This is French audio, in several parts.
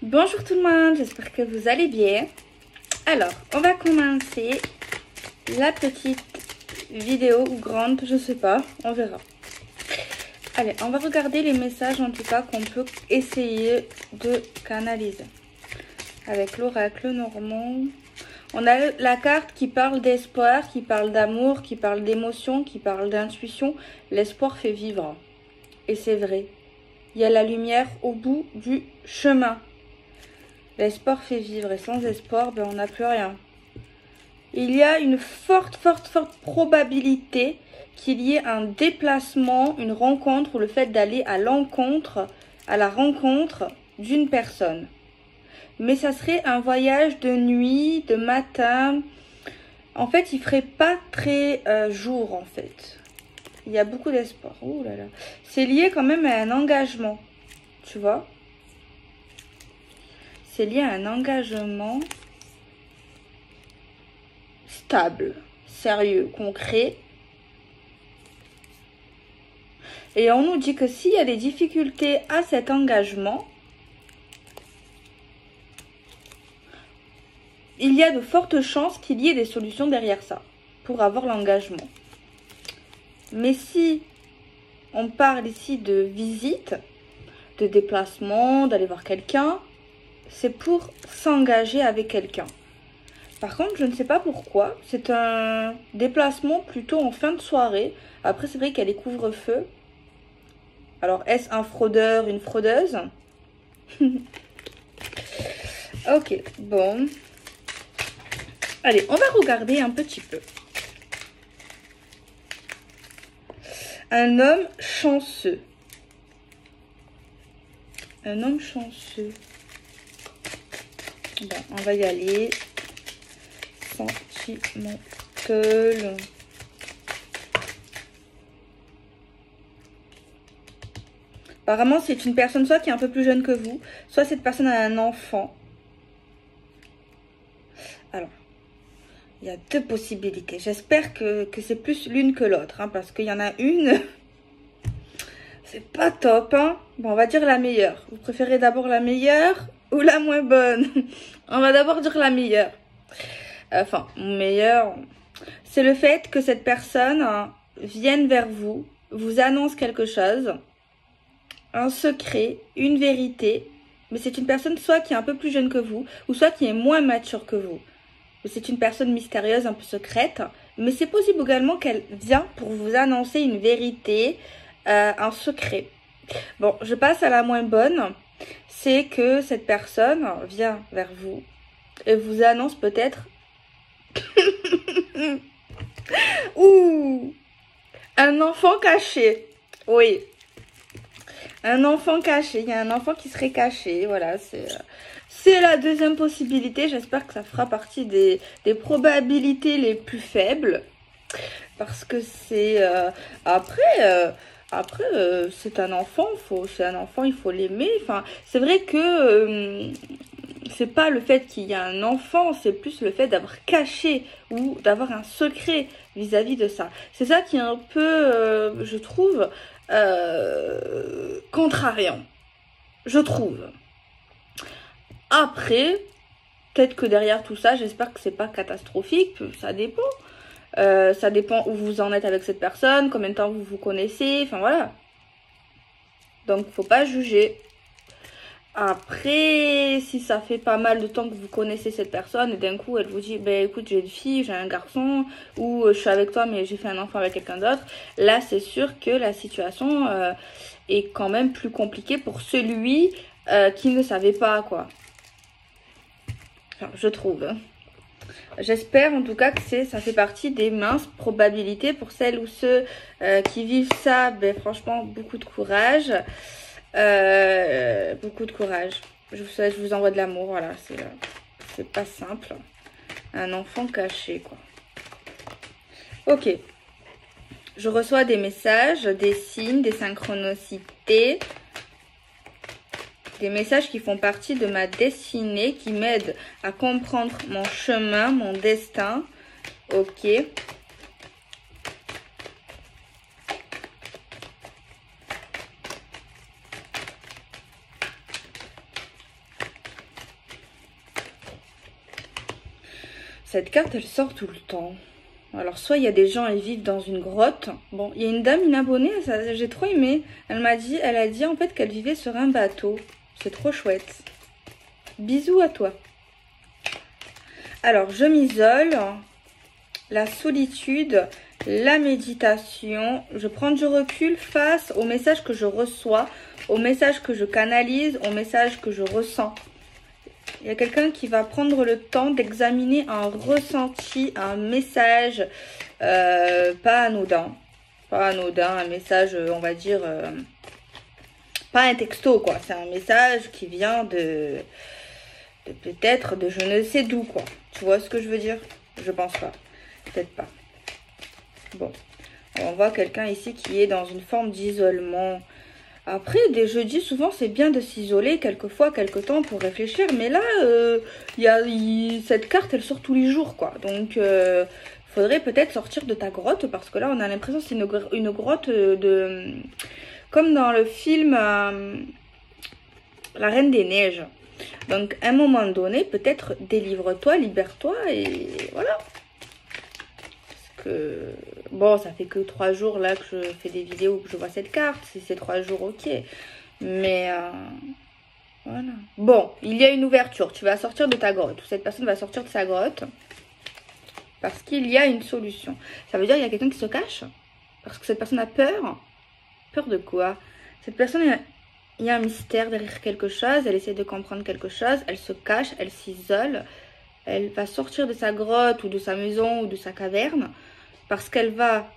Bonjour tout le monde, j'espère que vous allez bien. Alors, on va commencer la petite vidéo ou grande, je sais pas, on verra. Allez, on va regarder les messages en tout cas qu'on peut essayer de canaliser. Avec l'oracle normand, on a la carte qui parle d'espoir, qui parle d'amour, qui parle d'émotion, qui parle d'intuition. L'espoir fait vivre. Et c'est vrai, il y a la lumière au bout du chemin. L'espoir fait vivre et sans espoir, ben, on n'a plus rien. Il y a une forte probabilité qu'il y ait un déplacement, une rencontre ou le fait d'aller à la rencontre d'une personne. Mais ça serait un voyage de nuit, de matin. En fait, il ferait pas très jour en fait. Il y a beaucoup d'espoir. Oh là là. C'est lié quand même à un engagement, tu vois. C'est lié à un engagement stable, sérieux, concret. Et on nous dit que s'il y a des difficultés à cet engagement, il y a de fortes chances qu'il y ait des solutions derrière ça, pour avoir l'engagement. Mais si on parle ici de visite, de déplacement, d'aller voir quelqu'un, c'est pour s'engager avec quelqu'un. Par contre, je ne sais pas pourquoi. C'est un déplacement plutôt en fin de soirée. Après, c'est vrai qu'il y a les couvre-feux. Alors, est-ce un fraudeur, une fraudeuse? Ok, bon. Allez, on va regarder un petit peu. Un homme chanceux. Un homme chanceux. Bon, on va y aller. Sentimental. Apparemment, c'est une personne soit qui est un peu plus jeune que vous, soit cette personne a un enfant. Alors, il y a deux possibilités. J'espère que c'est plus l'une que l'autre, hein, parce qu'il y en a une, c'est pas top. Hein. Bon, on va dire la meilleure. Vous préférez d'abord la meilleure ou la moins bonne? On va d'abord dire la meilleure. Enfin, meilleure, c'est le fait que cette personne vienne vers vous, vous annonce quelque chose, un secret, une vérité, mais c'est une personne soit qui est un peu plus jeune que vous, ou soit qui est moins mature que vous. C'est une personne mystérieuse, un peu secrète, mais c'est possible également qu'elle vient pour vous annoncer une vérité, un secret. Bon, je passe à la moins bonne, c'est que cette personne vient vers vous et vous annonce peut-être ouh, un enfant caché. Oui. Un enfant caché. Il y a un enfant qui serait caché. Voilà, c'est la deuxième possibilité. J'espère que ça fera partie des probabilités les plus faibles. Parce que c'est... après, c'est un enfant. C'est un enfant, il faut l'aimer. Enfin, c'est vrai que... c'est pas le fait qu'il y a un enfant, c'est plus le fait d'avoir caché ou d'avoir un secret vis-à-vis de ça. C'est ça qui est un peu, je trouve, contrariant. Je trouve. Après, peut-être que derrière tout ça, j'espère que c'est pas catastrophique, ça dépend. Ça dépend où vous en êtes avec cette personne, combien de temps vous vous connaissez, enfin voilà. Donc, faut pas juger. Après, si ça fait pas mal de temps que vous connaissez cette personne et d'un coup elle vous dit ben écoute j'ai une fille, j'ai un garçon ou je suis avec toi mais j'ai fait un enfant avec quelqu'un d'autre, là c'est sûr que la situation est quand même plus compliquée pour celui qui ne savait pas quoi. Enfin, je trouve. J'espère en tout cas que ça fait partie des minces probabilités pour celles ou ceux qui vivent ça. Ben franchement beaucoup de courage. Beaucoup de courage. Je vous envoie de l'amour, voilà, c'est pas simple. Un enfant caché, quoi. Ok. Je reçois des messages, des signes, des synchronicités. Des messages qui font partie de ma destinée, qui m'aident à comprendre mon chemin, mon destin. Ok. Cette carte, elle sort tout le temps. Alors, soit il y a des gens, ils vivent dans une grotte. Bon, il y a une dame, une abonnée, j'ai trop aimé. Elle a dit en fait qu'elle vivait sur un bateau. C'est trop chouette. Bisous à toi. Alors, je m'isole. La solitude, la méditation. Je prends du recul face aux messages que je reçois, aux messages que je canalise, aux messages que je ressens. Il y a quelqu'un qui va prendre le temps d'examiner un ressenti, un message pas anodin. Pas anodin, un message, on va dire, pas un texto, quoi. C'est un message qui vient de peut-être de je ne sais d'où, quoi. Tu vois ce que je veux dire? Je pense pas. Peut-être pas. Bon. On voit quelqu'un ici qui est dans une forme d'isolement. Après, des jeudis, souvent, c'est bien de s'isoler quelquefois, quelque temps pour réfléchir. Mais là, cette carte, elle sort tous les jours, quoi. Donc, faudrait peut-être sortir de ta grotte. Parce que là, on a l'impression que c'est une grotte de... Comme dans le film La Reine des Neiges. Donc, à un moment donné, peut-être délivre-toi, libère-toi et voilà. Parce que, bon, ça fait que 3 jours là que je fais des vidéos, que je vois cette carte. Si c'est 3 jours, ok. Mais, voilà. Bon, il y a une ouverture. Tu vas sortir de ta grotte. Cette personne va sortir de sa grotte. Parce qu'il y a une solution. Ça veut dire qu'il y a quelqu'un qui se cache. Parce que cette personne a peur. Peur de quoi? Cette personne... Il y a un mystère derrière quelque chose, elle essaie de comprendre quelque chose, elle se cache, elle s'isole, elle va sortir de sa grotte ou de sa maison ou de sa caverne parce qu'elle va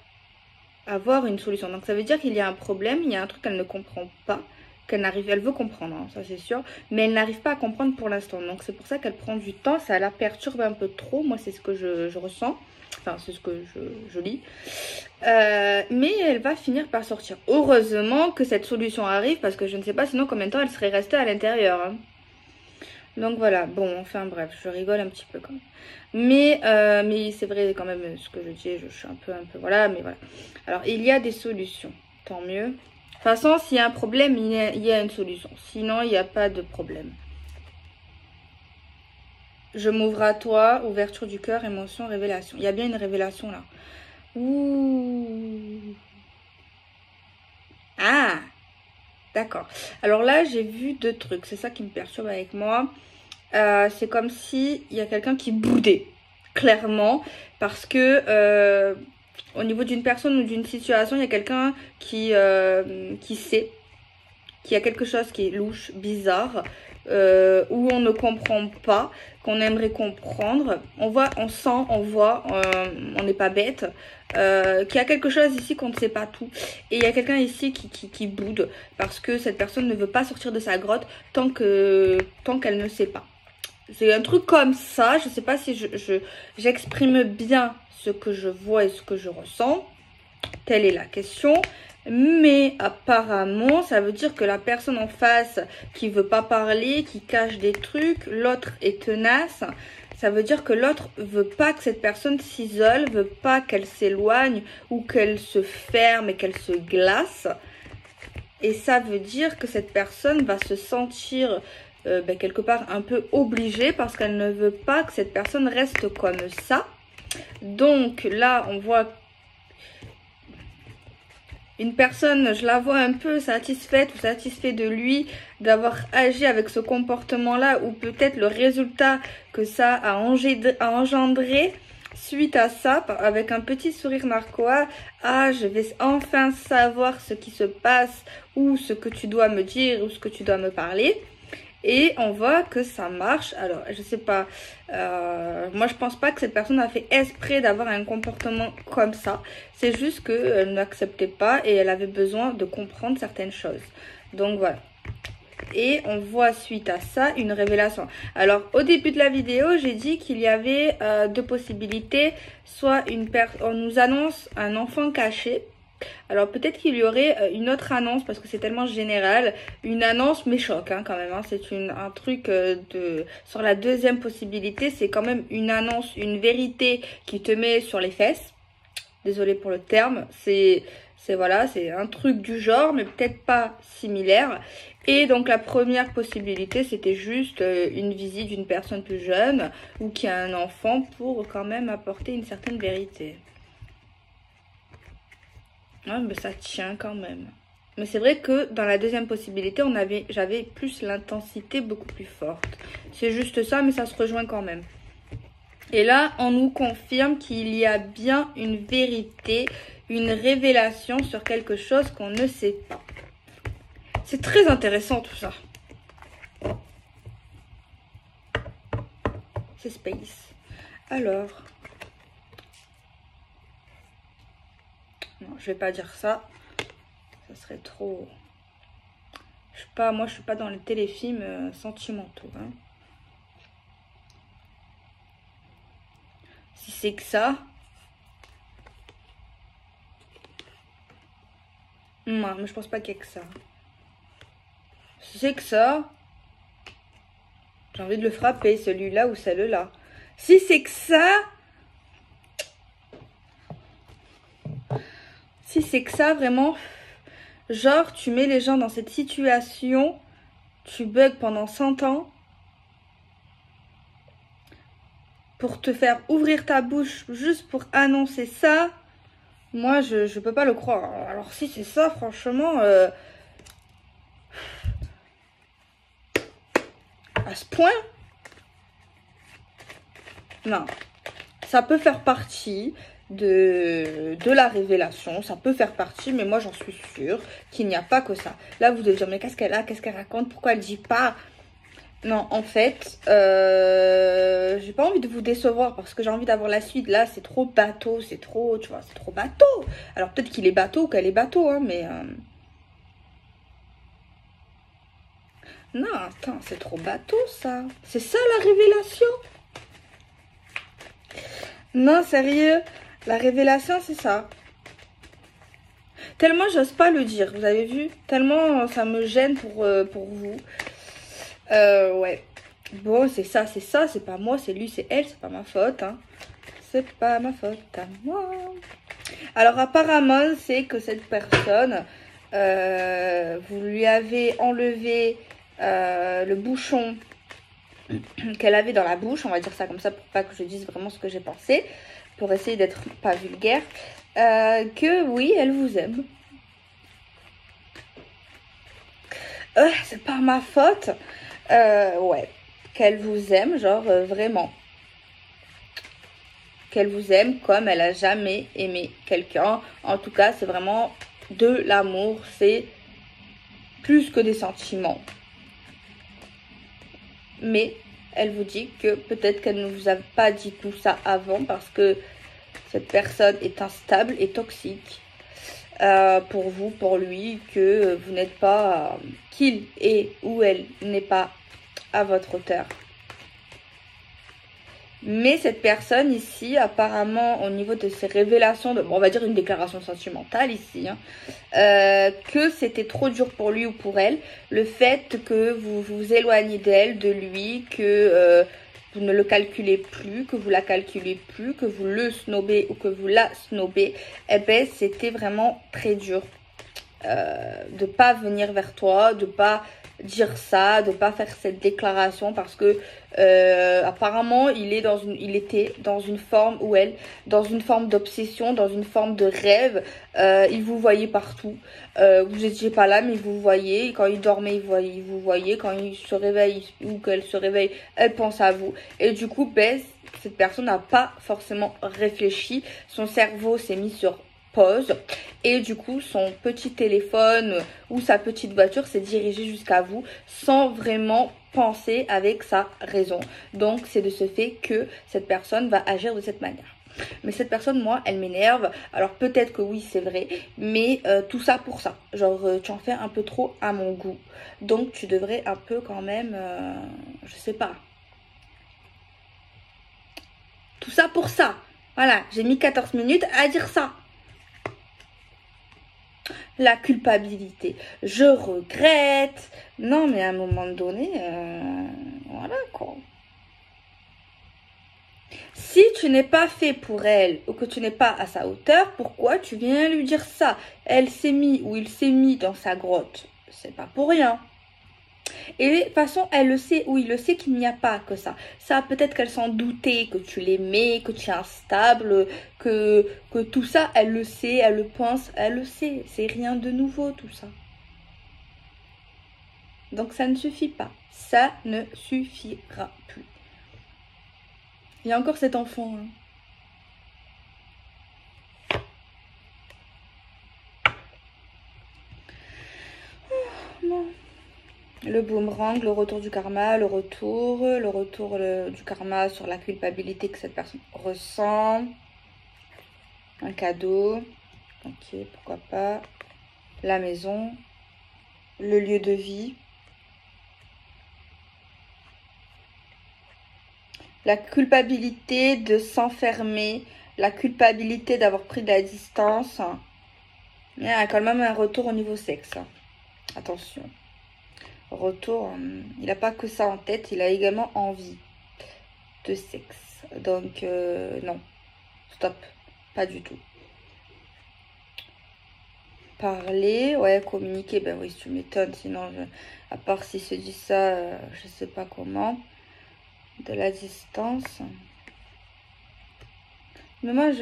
avoir une solution. Donc ça veut dire qu'il y a un problème, il y a un truc qu'elle ne comprend pas, elle veut comprendre, hein, ça c'est sûr, mais elle n'arrive pas à comprendre pour l'instant. Donc c'est pour ça qu'elle prend du temps, ça la perturbe un peu trop, moi c'est ce que je ressens. Enfin, c'est ce que je lis. Mais elle va finir par sortir. Heureusement que cette solution arrive parce que je ne sais pas sinon combien de temps elle serait restée à l'intérieur. Hein. Donc voilà, bon, enfin bref, je rigole un petit peu quand même. Mais c'est vrai quand même ce que je dis, je suis un peu, voilà, mais voilà. Alors, il y a des solutions, tant mieux. De toute façon, s'il y a un problème, il y a une solution. Sinon, il n'y a pas de problème. Je m'ouvre à toi, ouverture du cœur, émotion, révélation. Il y a bien une révélation là. Ouh. Ah, d'accord. Alors là, j'ai vu 2 trucs. C'est ça qui me perturbe avec moi. C'est comme si il y a quelqu'un qui boudait, clairement. Parce que au niveau d'une personne ou d'une situation, il y a quelqu'un qui sait qu'il y a quelque chose qui est louche, bizarre. Où on ne comprend pas, qu'on aimerait comprendre. On voit, on sent, on voit, on n'est pas bête, qu'il y a quelque chose ici qu'on ne sait pas tout. Et il y a quelqu'un ici qui boude parce que cette personne ne veut pas sortir de sa grotte tant qu'elle ne sait pas. C'est un truc comme ça, je ne sais pas si j'exprime bien ce que je vois et ce que je ressens. Telle est la question. Mais apparemment, ça veut dire que la personne en face qui veut pas parler, qui cache des trucs, l'autre est tenace. Ça veut dire que l'autre veut pas que cette personne s'isole, veut pas qu'elle s'éloigne ou qu'elle se ferme et qu'elle se glace. Et ça veut dire que cette personne va se sentir quelque part un peu obligée parce qu'elle ne veut pas que cette personne reste comme ça. Donc là, on voit une personne, je la vois un peu satisfaite ou satisfait de lui, d'avoir agi avec ce comportement-là, ou peut-être le résultat que ça a engendré suite à ça, avec un petit sourire narquois. Ah, je vais enfin savoir ce qui se passe, ou ce que tu dois me dire, ou ce que tu dois me parler. Et on voit que ça marche. Alors, je sais pas. Moi, je pense pas que cette personne a fait exprès d'avoir un comportement comme ça. C'est juste qu'elle n'acceptait pas et elle avait besoin de comprendre certaines choses. Donc, voilà. Et on voit suite à ça une révélation. Alors, au début de la vidéo, j'ai dit qu'il y avait 2 possibilités. Soit on nous annonce un enfant caché. Alors peut-être qu'il y aurait une autre annonce parce que c'est tellement général. Une annonce mais choc hein, quand même. Hein. C'est un truc sur la 2e possibilité. C'est quand même une annonce, une vérité qui te met sur les fesses. Désolée pour le terme. Voilà, c'est un truc du genre mais peut-être pas similaire. Et donc la première possibilité, c'était juste une visite d'une personne plus jeune ou qui a un enfant pour quand même apporter une certaine vérité. Ouais, mais ça tient quand même. Mais c'est vrai que dans la deuxième possibilité, j'avais plus l'intensité beaucoup plus forte. C'est juste ça, mais ça se rejoint quand même. Et là, on nous confirme qu'il y a bien une vérité, une révélation sur quelque chose qu'on ne sait pas. C'est très intéressant tout ça. C'est Space. Alors. Non, je vais pas dire ça. Ça serait trop... Moi, je suis pas dans les téléfilms sentimentaux. Hein. Si c'est que ça... Non, mais je pense pas qu'il y ait que ça. Si c'est que ça... J'ai envie de le frapper, celui-là ou celle-là. Si c'est que ça... Si c'est que ça, vraiment... Genre, tu mets les gens dans cette situation, tu bugs pendant 100 ans pour te faire ouvrir ta bouche juste pour annoncer ça. Moi, je peux pas le croire. Alors, si c'est ça, franchement, à ce point, non. Ça peut faire partie de la révélation, ça peut faire partie, mais moi j'en suis sûre qu'il n'y a pas que ça. Là vous devez dire mais qu'est-ce qu'elle a, qu'est-ce qu'elle raconte, pourquoi elle dit pas? Non, en fait j'ai pas envie de vous décevoir parce que j'ai envie d'avoir la suite. Là c'est trop bateau, c'est trop, tu vois, c'est trop bateau. Alors peut-être qu'il est bateau ou qu'elle est bateau, hein, mais non, attends, c'est trop bateau ça. C'est ça la révélation? Non, sérieux, la révélation, c'est ça. Tellement j'ose pas le dire, vous avez vu? Tellement ça me gêne pour vous. Ouais. Bon, c'est ça, c'est pas moi, c'est lui, c'est elle, c'est pas ma faute. Hein. C'est pas ma faute à moi. Alors apparemment, c'est que cette personne, vous lui avez enlevé le bouchon qu'elle avait dans la bouche, on va dire ça comme ça pour pas que je dise vraiment ce que j'ai pensé, pour essayer d'être pas vulgaire, que oui, elle vous aime. C'est pas ma faute. Ouais, qu'elle vous aime, genre vraiment. Qu'elle vous aime comme elle a jamais aimé quelqu'un. En tout cas, c'est vraiment de l'amour, c'est plus que des sentiments. Mais elle vous dit que peut-être qu'elle ne vous a pas dit tout ça avant parce que cette personne est instable et toxique pour vous, pour lui, que vous n'êtes pas, qu'il est ou elle n'est pas à votre hauteur. Mais cette personne ici, apparemment, au niveau de ses révélations, on va dire une déclaration sentimentale ici, hein, que c'était trop dur pour lui ou pour elle, le fait que vous vous éloignez d'elle, de lui, que vous ne le calculez plus, que vous la calculez plus, que vous le snobez ou que vous la snobez, eh ben c'était vraiment très dur de pas venir vers toi, de pas dire ça, de pas faire cette déclaration parce que apparemment il était dans une forme où dans une forme d'obsession, dans une forme de rêve, il vous voyait partout, vous étiez pas là mais vous voyez, quand il dormait il vous voyait, quand il se réveille ou qu'elle se réveille, elle pense à vous et du coup ben, cette personne n'a pas forcément réfléchi, son cerveau s'est mis sur pause et du coup son petit téléphone ou sa petite voiture s'est dirigé jusqu'à vous sans vraiment penser avec sa raison. Donc c'est de ce fait que cette personne va agir de cette manière. Mais cette personne, moi, elle m'énerve. Alors peut-être que oui, c'est vrai, mais tout ça pour ça. Genre, tu en fais un peu trop à mon goût. Donc tu devrais un peu quand même, je sais pas. Tout ça pour ça. Voilà, j'ai mis 14 minutes à dire ça. La culpabilité, je regrette. Non, mais à un moment donné, voilà quoi. Si tu n'es pas fait pour elle ou que tu n'es pas à sa hauteur, pourquoi tu viens lui dire ça? Elle s'est mis ou il s'est mis dans sa grotte. C'est pas pour rien. Et de toute façon, elle le sait, oui, il le sait qu'il n'y a pas que ça. Ça, peut-être qu'elle s'en doutait, que tu l'aimais, que tu es instable, que tout ça, elle le sait, elle le pense, elle le sait. C'est rien de nouveau, tout ça. Donc ça ne suffit pas. Ça ne suffira plus. Il y a encore cet enfant, hein. Non. Le boomerang, le retour du karma, le retour du karma sur la culpabilité que cette personne ressent. Un cadeau. Ok, pourquoi pas. La maison. Le lieu de vie. La culpabilité de s'enfermer. La culpabilité d'avoir pris de la distance. Il y a quand même un retour au niveau sexe. Attention. Retour, il n'a pas que ça en tête, il a également envie de sexe. Donc, non. Stop. Pas du tout. Parler, ouais, communiquer, ben oui, tu m'étonnes. Sinon, à part s'il se dit ça, je sais pas comment. De la distance. Mais moi,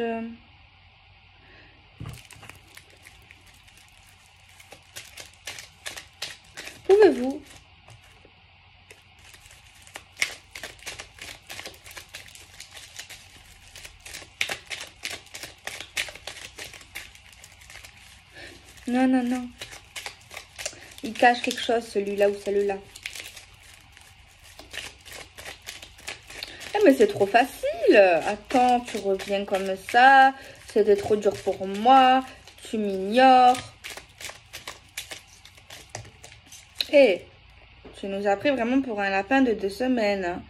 Pouvez-vous Non, non, non. Il cache quelque chose, celui-là ou celle-là. Eh, mais c'est trop facile. Attends, tu reviens comme ça. C'était trop dur pour moi. Tu m'ignores. Et tu nous as pris vraiment pour un lapin de 2 semaines.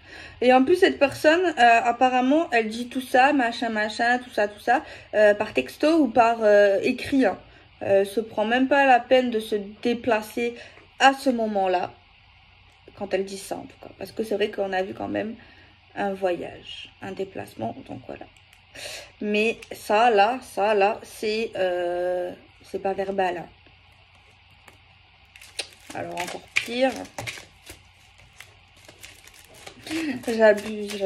Et en plus, cette personne, apparemment, elle dit tout ça, machin, machin, tout ça, par texto ou par écrit. Hein. Se prend même pas la peine de se déplacer à ce moment-là. Quand elle dit ça, en tout cas. Parce que c'est vrai qu'on a vu quand même un voyage, un déplacement. Donc voilà. Mais ça, là, c'est pas verbal. Hein. Alors, encore pire. J'abuse.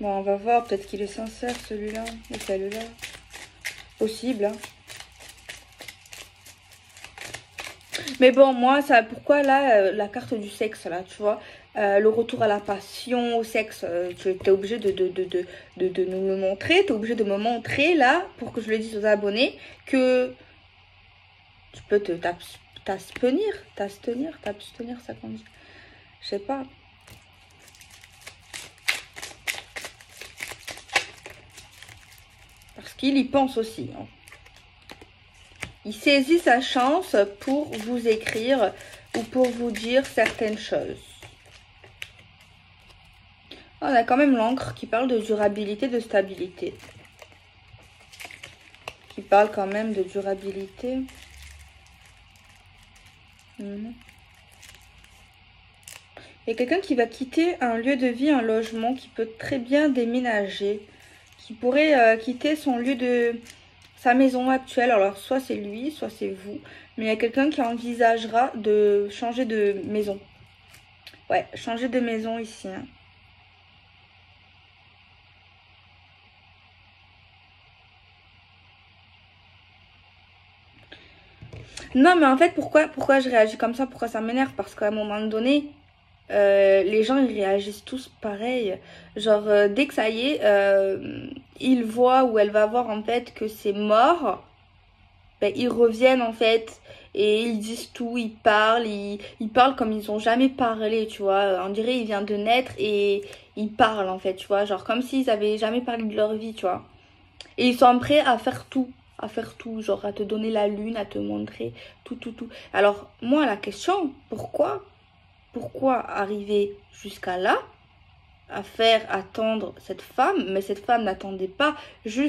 Bon, on va voir. Peut-être qu'il est sincère, celui-là. Ou celle-là. Possible, hein. Mais bon, moi, ça, pourquoi là, la carte du sexe, là, tu vois, le retour à la passion, au sexe, tu es obligé de nous le montrer, tu es obligé de me montrer, là, pour que je le dise aux abonnés, que tu peux t'abstenir, ça qu'on dit. Je sais pas. Parce qu'il y pense aussi, hein. Il saisit sa chance pour vous écrire ou pour vous dire certaines choses. On a quand même l'encre qui parle de durabilité, de stabilité. Qui parle quand même de durabilité. Il y a quelqu'un qui va quitter un lieu de vie, un logement, qui peut très bien déménager. Qui pourrait quitter son lieu de... sa maison actuelle. Alors, soit c'est lui, soit c'est vous. Mais il y a quelqu'un qui envisagera de changer de maison. Ouais, changer de maison ici. Hein. Non, mais en fait, pourquoi je réagis comme ça? Pourquoi ça m'énerve? Parce qu'à un moment donné, les gens, ils réagissent tous pareil. Genre, dès que ça y est, ils voient ou elle va voir en fait que c'est mort, ben, ils reviennent en fait et ils disent tout, ils parlent comme ils ont jamais parlé, tu vois. On dirait il vient de naître et ils parlent en fait, tu vois. Genre comme s'ils avaient jamais parlé de leur vie, tu vois. Et ils sont prêts à faire tout. Genre à te donner la lune, à te montrer tout. Alors, moi, la question, pourquoi arriver jusqu'à là, à faire attendre cette femme, mais cette femme n'attendait pas, j'ai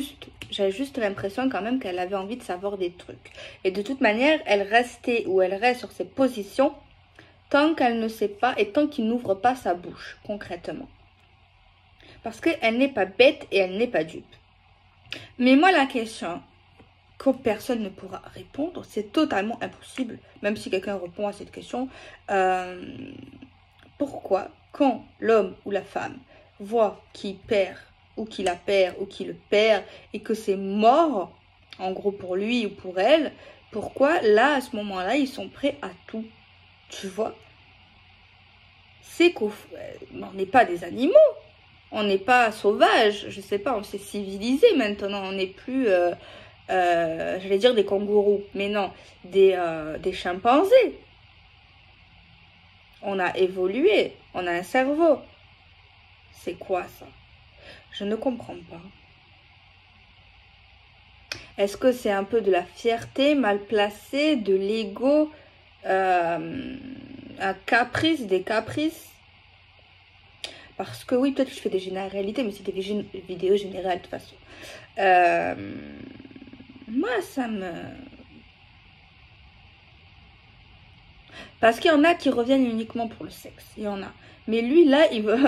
juste l'impression quand même qu'elle avait envie de savoir des trucs. Et de toute manière, elle reste sur ses positions tant qu'elle ne sait pas et tant qu'il n'ouvre pas sa bouche, concrètement. Parce qu'elle n'est pas bête et elle n'est pas dupe. Mais moi, la question, que personne ne pourra répondre. C'est totalement impossible, même si quelqu'un répond à cette question. Pourquoi, quand l'homme ou la femme voit qu'il perd, ou qu'il la perd, ou qu'il le perd, et que c'est mort, en gros pour lui ou pour elle, pourquoi là, à ce moment-là, ils sont prêts à tout? Tu vois? C'est qu'on n'est pas des animaux. On n'est pas sauvage, je sais pas, on s'est civilisé maintenant, on n'est plus, j'allais dire des kangourous, mais non, des chimpanzés. On a évolué, on a un cerveau. C'est quoi ça? Je ne comprends pas. Est-ce que c'est un peu de la fierté mal placée, de l'ego, un caprice, des caprices? Parce que oui, peut-être que je fais des généralités, mais c'est des vidéos générales de toute façon. Moi, ça me... Parce qu'il y en a qui reviennent uniquement pour le sexe. Il y en a. Mais lui, là, il veut...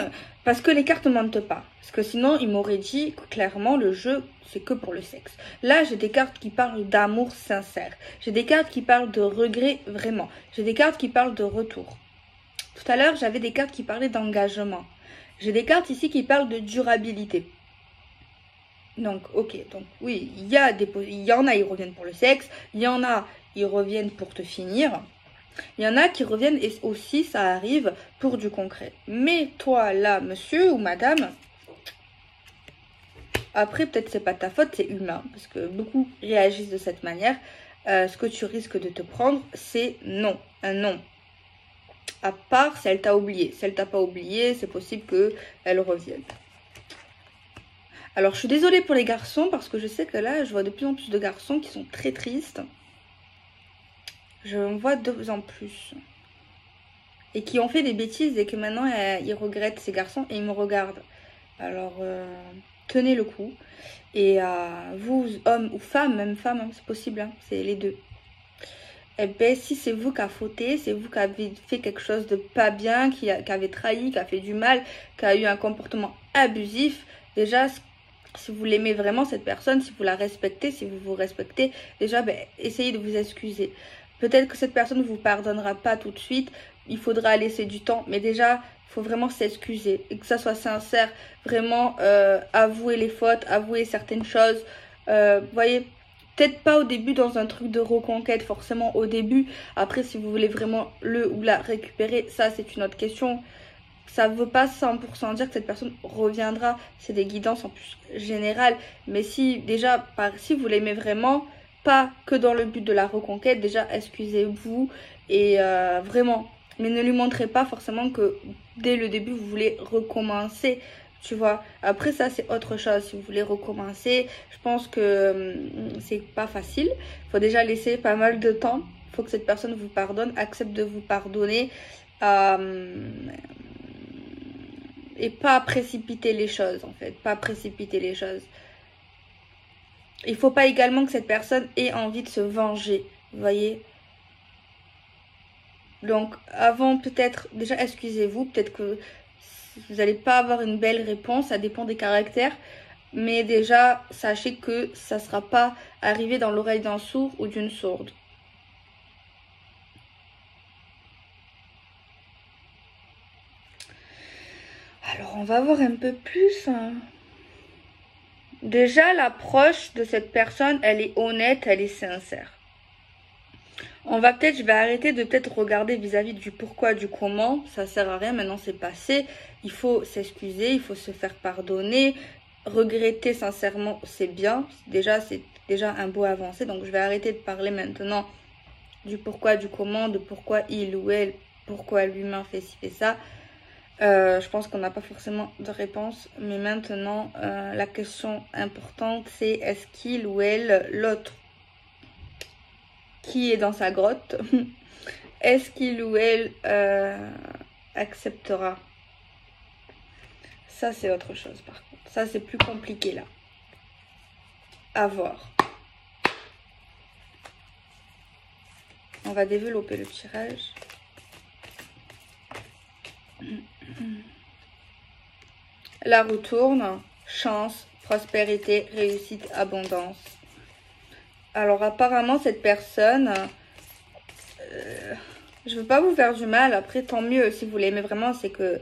Parce que les cartes ne mentent pas. Parce que sinon, il m'aurait dit que clairement, le jeu, c'est que pour le sexe. Là, j'ai des cartes qui parlent d'amour sincère. J'ai des cartes qui parlent de regret, vraiment. J'ai des cartes qui parlent de retour. Tout à l'heure, j'avais des cartes qui parlaient d'engagement. J'ai des cartes ici qui parlent de durabilité. Donc, ok. Donc, oui, il y en a, ils reviennent pour le sexe. Il y en a, ils reviennent pour te finir. Il y en a qui reviennent et aussi, ça arrive pour du concret. Mais toi, là, monsieur ou madame, après, peut-être c'est pas ta faute, c'est humain. Parce que beaucoup réagissent de cette manière. Ce que tu risques de te prendre, c'est non. Un non. À part si elle t'a oublié. Si elle t'a pas oublié, c'est possible qu'elle revienne. Alors, je suis désolée pour les garçons parce que je sais que là, je vois de plus en plus de garçons qui sont très tristes. Je en vois de plus en plus. Et qui ont fait des bêtises et que maintenant, ils regrettent ces garçons et ils me regardent. Alors, tenez le coup. Et vous, hommes ou femmes, même femmes, hein, c'est possible, hein, c'est les deux. Eh bien, si c'est vous qui avez fauté, c'est vous qui avez fait quelque chose de pas bien, qui avez trahi, qui a fait du mal, qui a eu un comportement abusif, déjà, si vous l'aimez vraiment, cette personne, si vous la respectez, si vous vous respectez, déjà, ben, essayez de vous excuser. Peut-être que cette personne ne vous pardonnera pas tout de suite, il faudra laisser du temps, mais déjà, il faut vraiment s'excuser et que ça soit sincère, vraiment avouer les fautes, avouer certaines choses, voyez. Peut-être pas au début dans un truc de reconquête, forcément au début. Après, si vous voulez vraiment le ou la récupérer, ça c'est une autre question. Ça ne veut pas 100% dire que cette personne reviendra. C'est des guidances en plus générales. Mais si déjà, si vous l'aimez vraiment, pas que dans le but de la reconquête, déjà excusez-vous et vraiment. Mais ne lui montrez pas forcément que dès le début, vous voulez recommencer. Tu vois, après ça c'est autre chose. Si vous voulez recommencer, je pense que c'est pas facile. Il faut déjà laisser pas mal de temps. Il faut que cette personne vous pardonne, accepte de vous pardonner et pas précipiter les choses en fait. Pas précipiter les choses. Il faut pas également que cette personne ait envie de se venger. Vous voyez? Donc avant peut-être, déjà excusez-vous, peut-être que vous n'allez pas avoir une belle réponse, ça dépend des caractères. Mais déjà, sachez que ça ne sera pas arrivé dans l'oreille d'un sourd ou d'une sourde. Alors, on va voir un peu plus. Déjà, l'approche de cette personne, elle est honnête, elle est sincère. Je vais arrêter de peut-être regarder vis-à-vis du pourquoi, du comment. Ça sert à rien, maintenant c'est passé. Il faut s'excuser, il faut se faire pardonner. Regretter sincèrement, c'est bien. C'est déjà un beau avancé. Donc je vais arrêter de parler maintenant du pourquoi, du comment, de pourquoi il ou elle, pourquoi l'humain fait ci, fait ça. Je pense qu'on n'a pas forcément de réponse. Mais maintenant, la question importante, c'est est-ce qu'il ou elle, l'autre, qui est dans sa grotte, est-ce qu'il ou elle acceptera? Ça, c'est autre chose par contre. Ça, c'est plus compliqué là. À voir. On va développer le tirage. La roue tourne. Chance, prospérité, réussite, abondance. Alors apparemment cette personne, je veux pas vous faire du mal, après tant mieux, si vous l'aimez vraiment, c'est que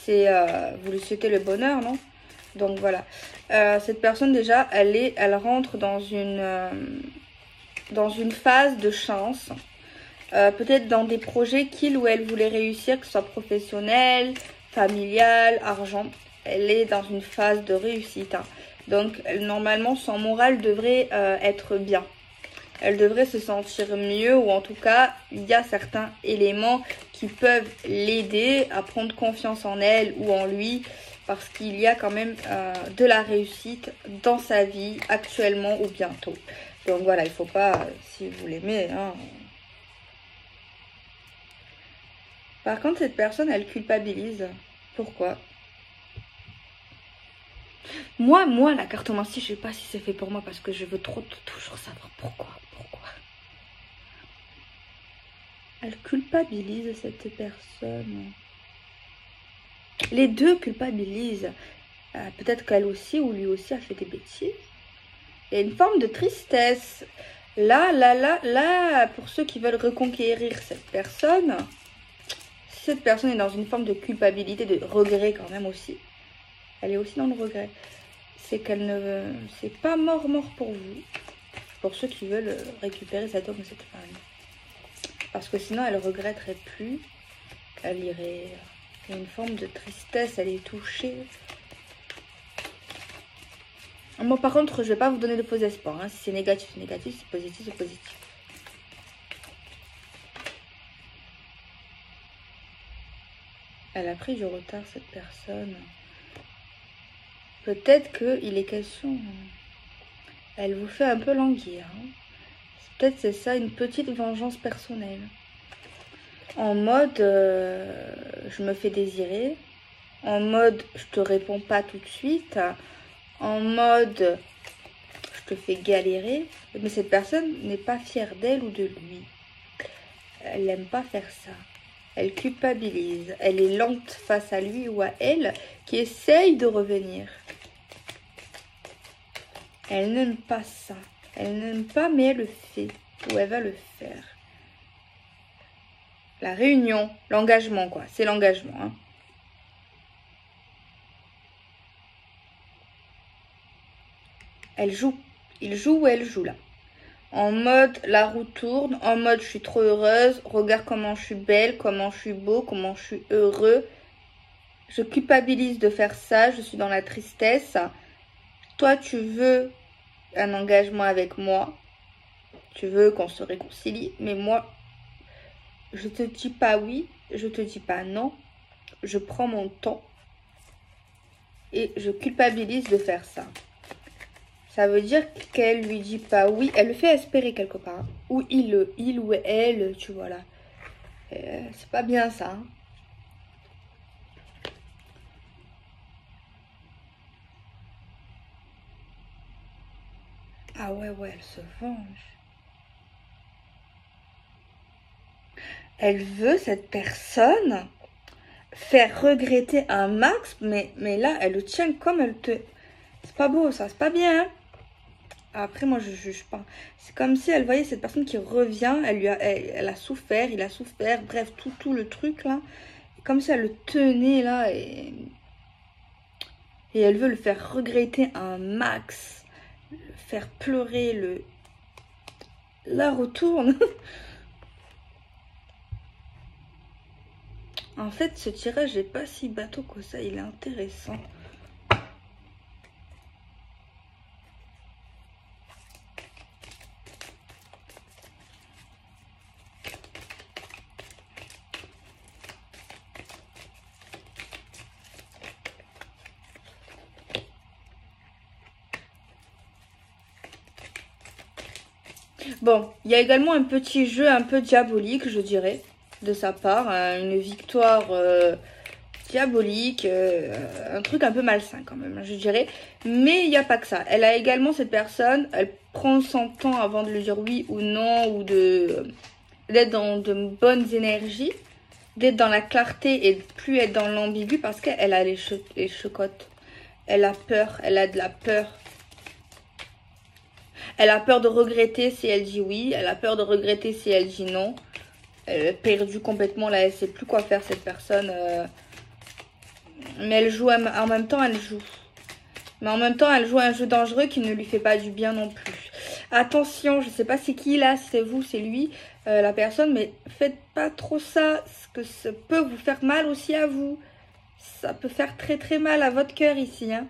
vous lui souhaitez le bonheur, non? Donc voilà, cette personne déjà, elle rentre dans une phase de chance, peut-être dans des projets qu'il ou elle voulait réussir, que ce soit professionnel, familial, argent. Elle est dans une phase de réussite, hein. Donc normalement son moral devrait être bien. Elle devrait se sentir mieux, ou en tout cas il y a certains éléments qui peuvent l'aider à prendre confiance en elle ou en lui, parce qu'il y a quand même de la réussite dans sa vie actuellement ou bientôt. Donc voilà, il ne faut pas, si vous l'aimez, hein. Par contre, cette personne, elle culpabilise. Pourquoi? Moi, la cartomancie, je sais pas si c'est fait pour moi, parce que je veux toujours savoir pourquoi. Elle culpabilise cette personne. Les deux culpabilisent. Peut-être qu'elle aussi ou lui aussi a fait des bêtises. Il y a une forme de tristesse. Là, pour ceux qui veulent reconquérir cette personne, si cette personne est dans une forme de culpabilité, de regret quand même aussi, elle est aussi dans le regret. C'est qu'elle ne... C'est pas mort pour vous. Pour ceux qui veulent récupérer cet homme ou cette femme. Parce que sinon, elle regretterait plus. Elle irait... Il y a une forme de tristesse, elle est touchée. Moi, par contre, je vais pas vous donner de faux espoirs, hein. Si c'est négatif, c'est négatif. Si c'est positif, c'est positif. Elle a pris du retard, cette personne. Peut-être qu'il est question... Elle vous fait un peu languir, hein. Peut-être c'est ça, une petite vengeance personnelle. En mode, je me fais désirer. En mode, je te réponds pas tout de suite. En mode, je te fais galérer. Mais cette personne n'est pas fière d'elle ou de lui. Elle n'aime pas faire ça. Elle culpabilise. Elle est lente face à lui ou à elle qui essaye de revenir. Elle n'aime pas ça. Elle n'aime pas, mais elle le fait. Ou elle va le faire. La réunion, l'engagement, quoi. C'est l'engagement, hein. Elle joue. Il joue ou elle joue, là. En mode, la roue tourne. En mode, je suis trop heureuse. Regarde comment je suis belle, comment je suis beau, comment je suis heureux. Je culpabilise de faire ça. Je suis dans la tristesse. Toi, tu veux un engagement avec moi. Tu veux qu'on se réconcilie. Mais moi, je te dis pas oui. Je te dis pas non. Je prends mon temps. Et je culpabilise de faire ça. Ça veut dire qu'elle lui dit pas oui. Elle le fait espérer quelque part. Ou il ou elle, tu vois là. C'est pas bien ça, hein. Ah ouais, elle se venge. Elle veut, cette personne, faire regretter un max, mais là, elle le tient comme elle te... C'est pas beau, ça, c'est pas bien, hein. Après, moi, je juge pas. C'est comme si elle voyait cette personne qui revient, elle a souffert, il a souffert, bref, tout le truc, là. Comme si elle le tenait, là, et elle veut le faire regretter un max. Le faire pleurer, la retourne. En fait, ce tirage n'est pas si bateau que ça, il est intéressant. Bon, il y a également un petit jeu un peu diabolique, je dirais, de sa part. Une victoire diabolique, un truc un peu malsain quand même, je dirais. Mais il n'y a pas que ça. Elle a également, cette personne, elle prend son temps avant de lui dire oui ou non, ou d'être dans de bonnes énergies, d'être dans la clarté et de plus être dans l'ambigu, parce qu'elle a les chocottes. Elle a peur, elle a de la peur. Elle a peur de regretter si elle dit oui. Elle a peur de regretter si elle dit non. Elle est perdue complètement. Là, elle sait plus quoi faire, cette personne. Mais elle joue en même temps, elle joue. Mais en même temps, elle joue un jeu dangereux qui ne lui fait pas du bien non plus. Attention, je sais pas c'est qui là, si c'est vous, c'est lui, la personne. Mais faites pas trop ça, parce que ça peut vous faire mal aussi à vous. Ça peut faire très très mal à votre cœur ici. Hein.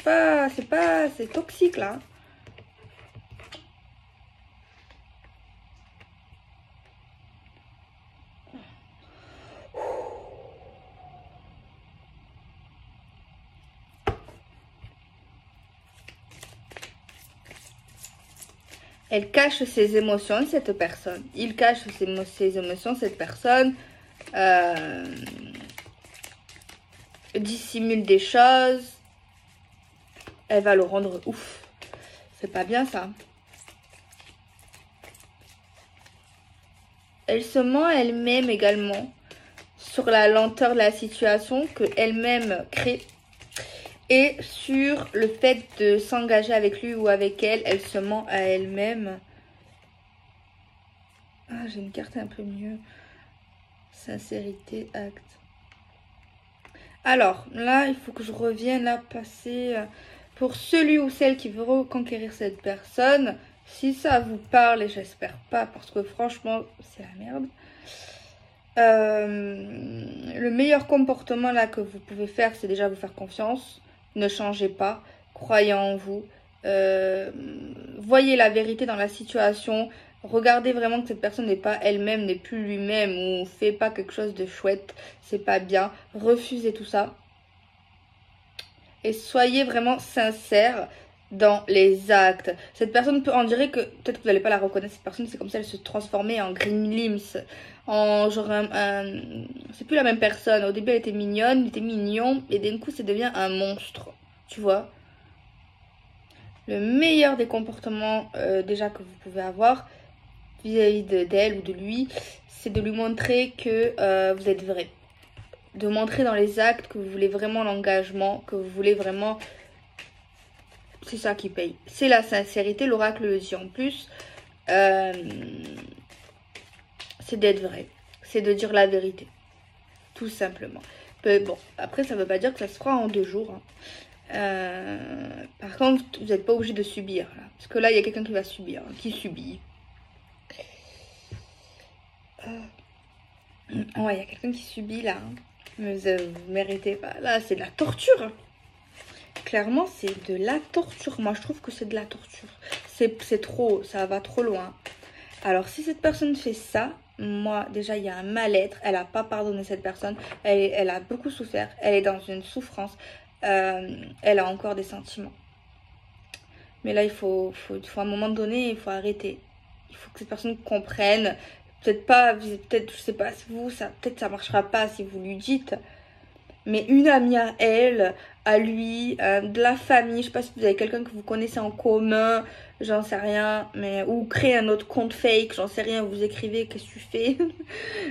C'est toxique là. Elle cache ses émotions, cette personne. Il cache ses émotions, cette personne. Dissimule des choses. Elle va le rendre ouf. C'est pas bien ça. Elle se ment elle-même également sur la lenteur de la situation que elle-même crée. Et sur le fait de s'engager avec lui ou avec elle, elle se ment à elle-même. Ah, j'ai une carte un peu mieux. Sincérité, acte. Alors, là, il faut que je revienne à passer... Pour celui ou celle qui veut reconquérir cette personne, si ça vous parle, et j'espère pas, parce que franchement, c'est la merde. Le meilleur comportement là que vous pouvez faire, c'est déjà vous faire confiance. Ne changez pas, croyez en vous. Voyez la vérité dans la situation. Regardez vraiment que cette personne n'est pas elle-même, n'est plus lui-même ou fait pas quelque chose de chouette. C'est pas bien. Refusez tout ça. Et soyez vraiment sincère dans les actes. Cette personne peut, on dirait que, peut-être que vous n'allez pas la reconnaître, cette personne, c'est comme ça, elle se transformait en Green Limbs. En genre c'est plus la même personne. Au début, elle était mignonne, il était mignon, et d'un coup, ça devient un monstre. Tu vois? Le meilleur des comportements déjà que vous pouvez avoir vis-à-vis d'elle ou de lui, c'est de lui montrer que vous êtes vrai. De montrer dans les actes que vous voulez vraiment l'engagement, que vous voulez vraiment... C'est ça qui paye. C'est la sincérité, l'oracle le dit en plus. C'est d'être vrai. C'est de dire la vérité. Tout simplement. Bon, après, ça ne veut pas dire que ça se fera en 2 jours. Hein. Par contre, vous n'êtes pas obligé de subir. Là. Parce que là, il y a quelqu'un qui va subir. Hein, qui subit. Ouais, il y a quelqu'un qui subit là. Hein. Mais vous méritez pas. Là, c'est de la torture. Clairement, c'est de la torture. Moi, je trouve que c'est de la torture. C'est trop, ça va trop loin. Alors, si cette personne fait ça, moi, déjà, il y a un mal-être. Elle n'a pas pardonné cette personne. Elle a beaucoup souffert. Elle est dans une souffrance. Elle a encore des sentiments. Mais là, il faut à un moment donné, il faut arrêter. Il faut que cette personne comprenne. Peut-être pas, peut-être, je sais pas, vous, ça, peut-être ça marchera pas si vous lui dites. Mais une amie à elle, à lui, de la famille, je sais pas si vous avez quelqu'un que vous connaissez en commun, j'en sais rien, mais ou créer un autre compte fake, j'en sais rien, vous écrivez, qu'est-ce que tu fais?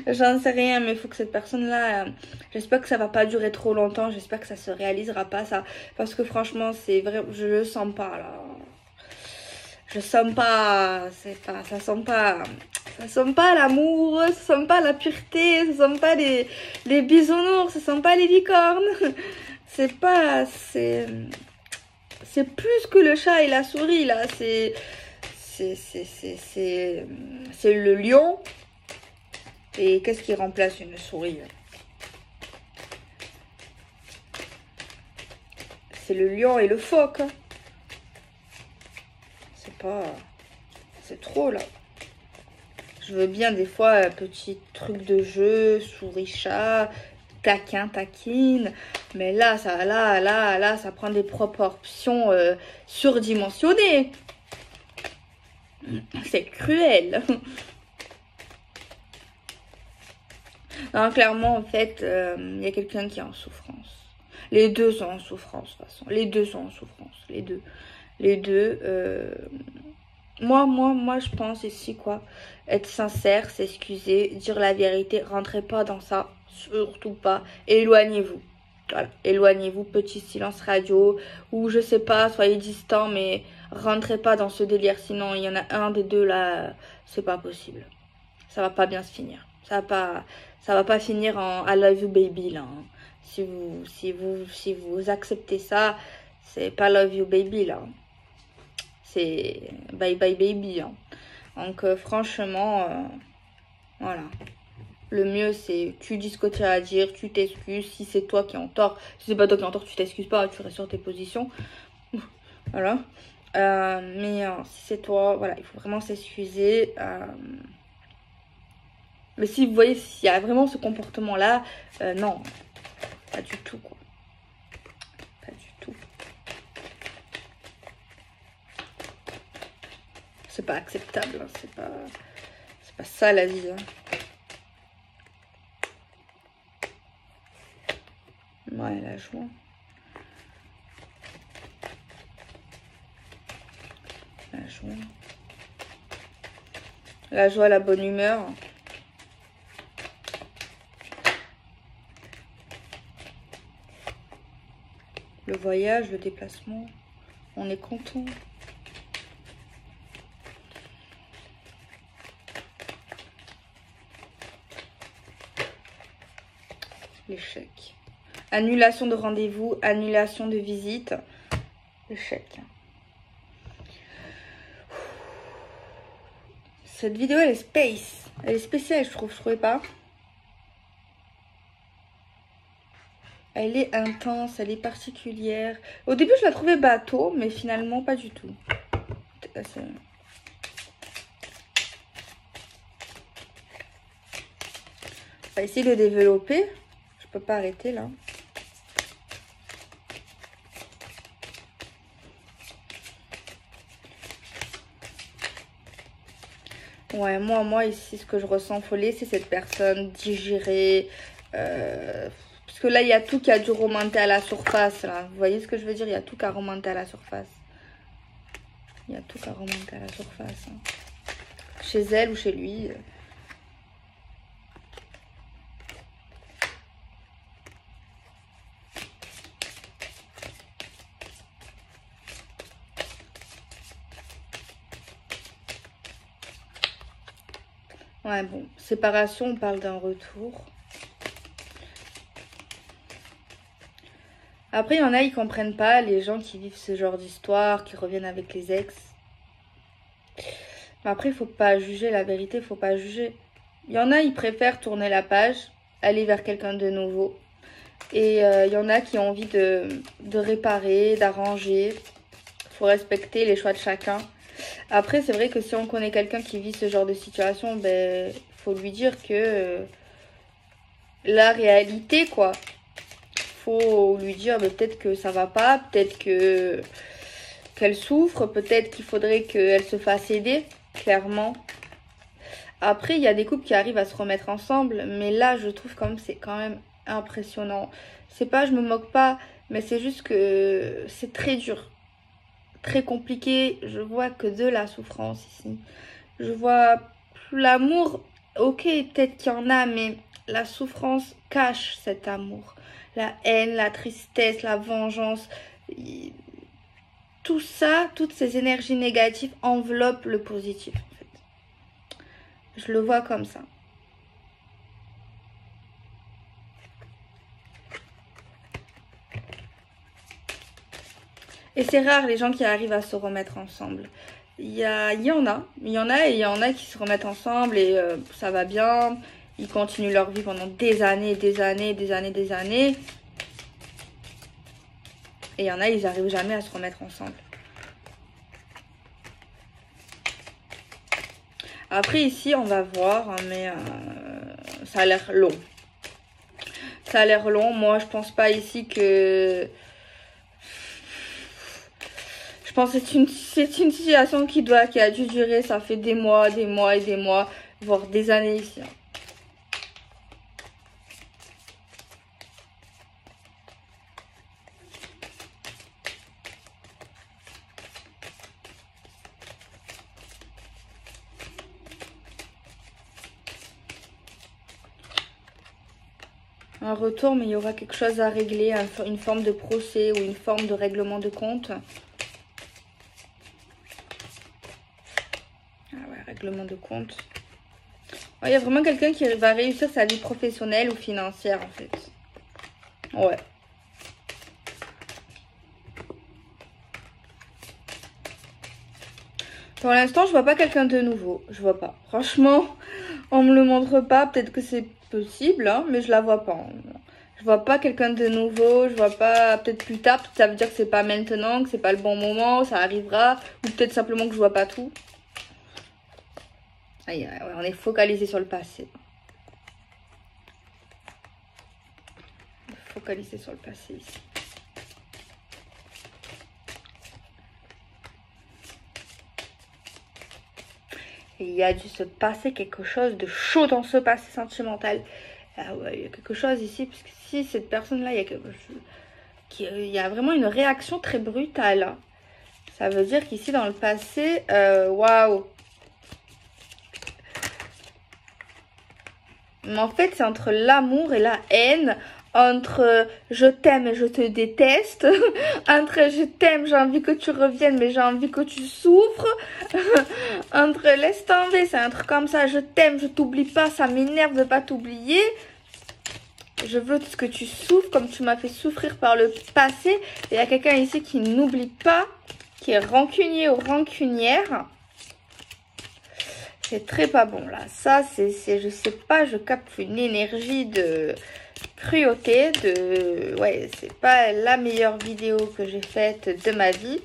J'en sais rien, mais il faut que cette personne-là, j'espère que ça va pas durer trop longtemps, j'espère que ça se réalisera pas, ça, parce que franchement, c'est vrai, je le sens pas, là. Je sens pas, ça sent pas l'amour, ça sent pas la pureté, ça sent pas les bisounours, ça sent pas les licornes. C'est plus que le chat et la souris là, c'est le lion. Et qu'est-ce qui remplace une souris? C'est le lion et le phoque. C'est trop là. Je veux bien des fois un petit truc de jeu, souris-chat, taquin, taquine. Mais là, ça prend des proportions surdimensionnées. C'est cruel. Non, clairement, en fait, il y a quelqu'un qui est en souffrance. Les deux sont en souffrance, de toute façon. Les deux sont en souffrance. Les deux. Moi, je pense ici, quoi. Être sincère, s'excuser, dire la vérité. Rentrez pas dans ça. Surtout pas. Éloignez-vous. Voilà, éloignez-vous, petit silence radio, ou je sais pas, soyez distant, mais rentrez pas dans ce délire, sinon il y en a un des deux là, c'est pas possible. Ça va pas bien se finir. Ça va pas finir en I love you baby là. Hein. Si vous acceptez ça, c'est pas love you baby là. C'est bye bye baby. Hein. Donc franchement, voilà. Le mieux, c'est tu dis ce que tu as à dire, tu t'excuses. Si c'est toi qui es en tort, si c'est pas toi qui es en tort, tu t'excuses pas, tu restes sur tes positions. Voilà. Mais si c'est toi, voilà, il faut vraiment s'excuser. Mais si vous voyez, s'il y a vraiment ce comportement-là, non, pas du tout, quoi. Pas du tout. C'est pas acceptable, hein, c'est pas ça la vie. Hein. Ouais, la joie. La joie. La joie, la bonne humeur. Le voyage, le déplacement. On est content. L'échec. Annulation de rendez-vous, annulation de visite. L'échec. Cette vidéo, elle est space. Elle est spéciale, je trouvais pas. Elle est intense, elle est particulière. Au début, je la trouvais bateau, mais finalement, pas du tout. On va essayer de développer. Je peux pas arrêter là. Ouais, moi ici, ce que je ressens, faut laisser cette personne digérer. Parce que là, il y a tout qui a dû remonter à la surface. Là. Vous voyez ce que je veux dire? Il y a tout qui a remonté à la surface. Il y a tout qui a remonté à la surface. Hein. Chez elle ou chez lui. Ouais, bon. Séparation, on parle d'un retour. Après, il y en a, ils comprennent pas, les gens qui vivent ce genre d'histoire, qui reviennent avec les ex. Mais après, il faut pas juger, la vérité, il faut pas juger. Il y en a, ils préfèrent tourner la page, aller vers quelqu'un de nouveau. Et il y en a qui ont envie de réparer, d'arranger. Il faut respecter les choix de chacun. Après, c'est vrai que si on connaît quelqu'un qui vit ce genre de situation, ben, faut lui dire que la réalité, quoi. Faut lui dire peut-être que ça va pas, peut-être que qu'elle souffre, peut-être qu'il faudrait qu'elle se fasse aider, clairement. Après, il y a des couples qui arrivent à se remettre ensemble, mais là, je trouve comme c'est quand même impressionnant. C'est pas, je me moque pas, mais c'est juste que c'est très dur, très compliqué. Je vois que de la souffrance ici. Je vois l'amour, ok, peut-être qu'il y en a, mais la souffrance cache cet amour. La haine, la tristesse, la vengeance, tout ça, toutes ces énergies négatives enveloppent le positif. En fait. Je le vois comme ça. Et c'est rare les gens qui arrivent à se remettre ensemble. Il y en a qui se remettent ensemble et ça va bien. Ils continuent leur vie pendant des années, des années, des années, des années. Et il y en a, ils n'arrivent jamais à se remettre ensemble. Après, ici, on va voir, mais ça a l'air long. Ça a l'air long. Moi, je pense pas ici que... Je pense que c'est une situation qui a dû durer. Ça fait des mois et des mois, voire des années ici. un retour, mais il y aura quelque chose à régler, une forme de procès ou une forme de règlement de compte. Ah ouais, règlement de compte. Il y a vraiment quelqu'un qui va réussir sa vie professionnelle ou financière en fait. Ouais. Pour l'instant, je vois pas quelqu'un de nouveau. Je vois pas. Franchement, on me le montre pas. Peut-être que c'est possible, hein, mais je la vois pas. Je vois pas quelqu'un de nouveau. Je vois pas. Peut-être plus tard. Ça veut dire que c'est pas maintenant, que c'est pas le bon moment. Ça arrivera. Ou peut-être simplement que je vois pas tout. Aïe, ouais, on est focalisé sur le passé. Focalisé sur le passé ici. Il y a dû se passer quelque chose de chaud dans ce passé sentimental. Ah ouais, il y a quelque chose ici, parce que si cette personne-là, il y a vraiment une réaction très brutale. Hein. Ça veut dire qu'ici, dans le passé, waouh. Mais en fait, c'est entre l'amour et la haine. Entre je t'aime et je te déteste. Entre je t'aime, j'ai envie que tu reviennes, mais j'ai envie que tu souffres. Entre laisse tomber, c'est un truc comme ça. Je t'aime, je t'oublie pas, ça m'énerve de pas t'oublier. Je veux que tu souffres comme tu m'as fait souffrir par le passé. Et il y a quelqu'un ici qui n'oublie pas, qui est rancunier ou rancunière. C'est très pas bon là. Ça, c'est je sais pas, je capte une énergie de cruauté. Ouais, c'est pas la meilleure vidéo que j'ai faite de ma vie.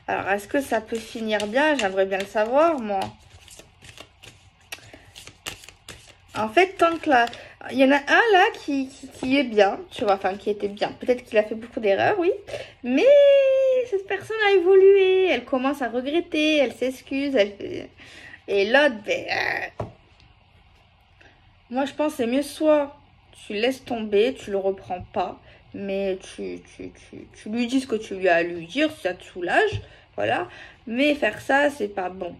Alors, est-ce que ça peut finir bien? J'aimerais bien le savoir, moi. En fait, tant que là... Il y en a un là qui est bien, tu vois, enfin qui était bien. Peut-être qu'il a fait beaucoup d'erreurs, oui. Mais cette personne a évolué, elle commence à regretter, elle s'excuse. Et l'autre, ben... Moi, je pense que c'est mieux soit tu laisses tomber, tu le reprends pas. Mais tu lui dis ce que tu lui as à lui dire, si ça te soulage. Voilà. Mais faire ça, c'est pas bon.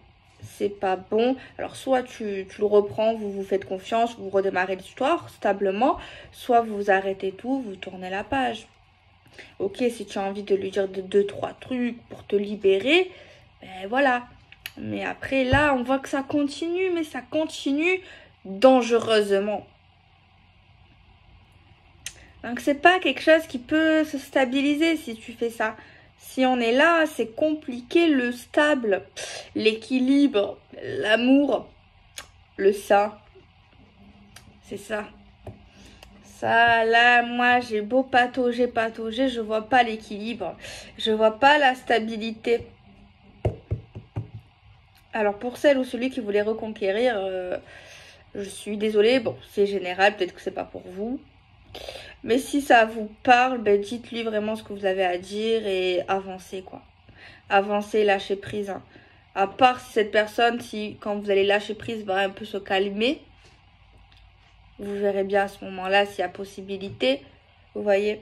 C'est pas bon. Alors, soit tu le reprends, vous vous faites confiance, vous redémarrez l'histoire stablement, soit vous arrêtez tout, vous tournez la page. Ok, si tu as envie de lui dire 2-3 trucs pour te libérer, ben voilà. Mais après, là, on voit que ça continue, mais ça continue dangereusement. Donc, c'est pas quelque chose qui peut se stabiliser si tu fais ça. Si on est là, c'est compliqué, le stable, l'équilibre, l'amour, le ça. C'est ça. Ça, là, moi, j'ai beau patauger, je vois pas l'équilibre. Je vois pas la stabilité. Alors, pour celle ou celui qui voulait reconquérir, je suis désolée. Bon, c'est général, peut-être que c'est pas pour vous. Mais si ça vous parle, ben, dites-lui vraiment ce que vous avez à dire et avancez, quoi. Avancez, lâchez prise. Hein. À part si cette personne, quand vous allez lâcher prise, va un peu se calmer. Vous verrez bien à ce moment-là s'il y a possibilité, vous voyez,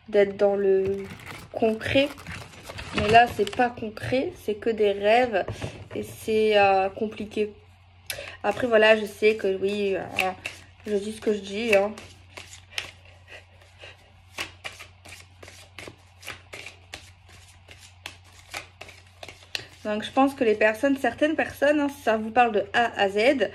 d'être dans le concret. Mais là, c'est pas concret, c'est que des rêves et c'est compliqué. Après, voilà, je sais que oui, je dis ce que je dis. Hein. Donc, je pense que certaines personnes, hein, si ça vous parle de A à Z,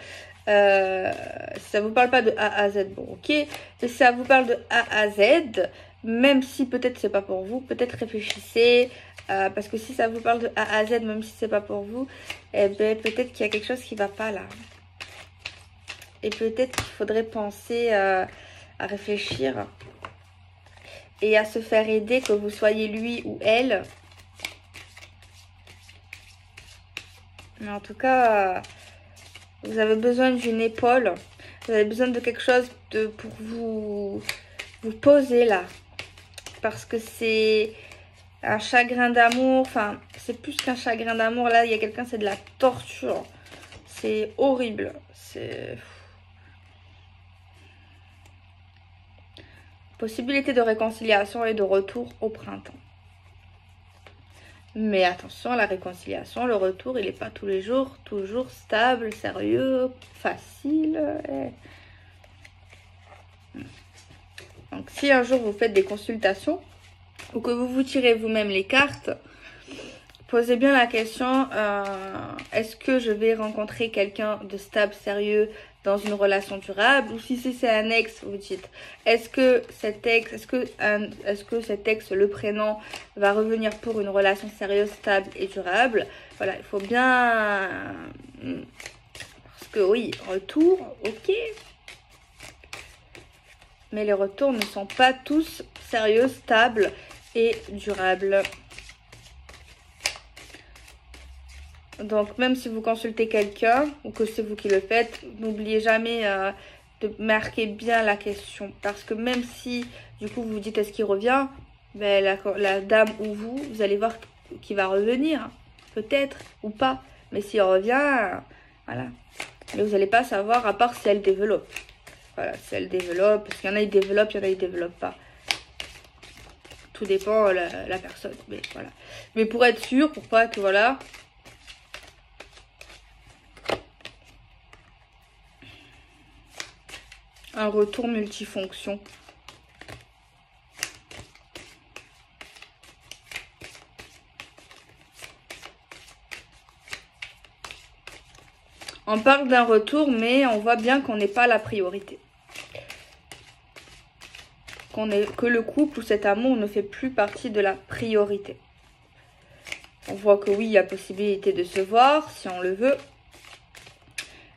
si ça vous parle pas de A à Z, bon, ok. Mais si ça vous parle de A à Z, même si peut-être c'est pas pour vous, peut-être réfléchissez. Parce que si ça vous parle de A à Z, même si c'est pas pour vous, eh ben, peut-être qu'il y a quelque chose qui va pas là. Et peut-être qu'il faudrait penser à réfléchir et à se faire aider, que vous soyez lui ou elle. Mais en tout cas, vous avez besoin d'une épaule. Vous avez besoin de quelque chose pour vous poser là. Parce que c'est un chagrin d'amour. Enfin, c'est plus qu'un chagrin d'amour. Là, il y a quelqu'un, c'est de la torture. C'est horrible. C'est... Possibilité de réconciliation et de retour au printemps. Mais attention, la réconciliation, le retour, il n'est pas tous les jours, toujours stable, sérieux, facile. Donc si un jour vous faites des consultations ou que vous tirez vous-même les cartes, posez bien la question, est-ce que je vais rencontrer quelqu'un de stable, sérieux, dans une relation durable? Ou si c'est un ex, vous dites, est-ce que cet ex, le prénom, va revenir pour une relation sérieuse, stable et durable? Voilà, il faut bien... Parce que oui, retour, ok. Mais les retours ne sont pas tous sérieux, stables et durables. Donc, même si vous consultez quelqu'un ou que c'est vous qui le faites, n'oubliez jamais de marquer bien la question. Parce que même si, du coup, vous vous dites est-ce qu'il revient, ben, la dame ou vous allez voir qu'il va revenir. Peut-être ou pas. Mais s'il revient, voilà. Mais vous n'allez pas savoir à part si elle développe. Voilà, si elle développe. Parce qu'il y en a, ils développent, il y en a, ils développent pas. Tout dépend la personne. Mais voilà. Mais pour être sûr, pour pas que, voilà... Un retour multifonction. On parle d'un retour, mais on voit bien qu'on n'est pas la priorité. Que le couple ou cet amour ne fait plus partie de la priorité. On voit que oui, il y a possibilité de se voir si on le veut.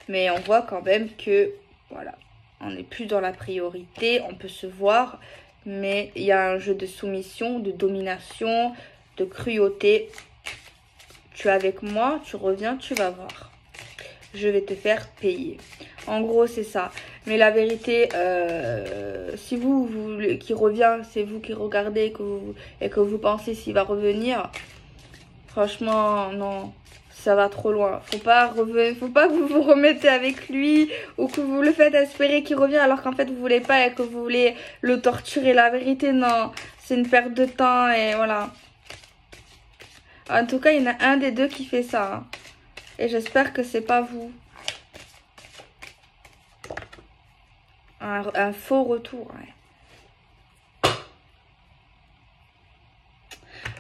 Mais on voit quand même que, voilà, on n'est plus dans la priorité. On peut se voir, mais il y a un jeu de soumission, de domination, de cruauté. Tu es avec moi, tu reviens, tu vas voir. Je vais te faire payer. En gros, c'est ça. Mais la vérité, si vous qui revient, c'est vous qui regardez et que vous pensez s'il va revenir, franchement, non, ça va trop loin. Faut pas que vous vous remettez avec lui ou que vous le faites espérer qu'il revient alors qu'en fait, vous voulez pas et que vous voulez le torturer. La vérité, non, c'est une perte de temps et voilà. En tout cas, il y en a un des deux qui fait ça. Hein. Et j'espère que c'est pas vous. Un faux retour. Ouais.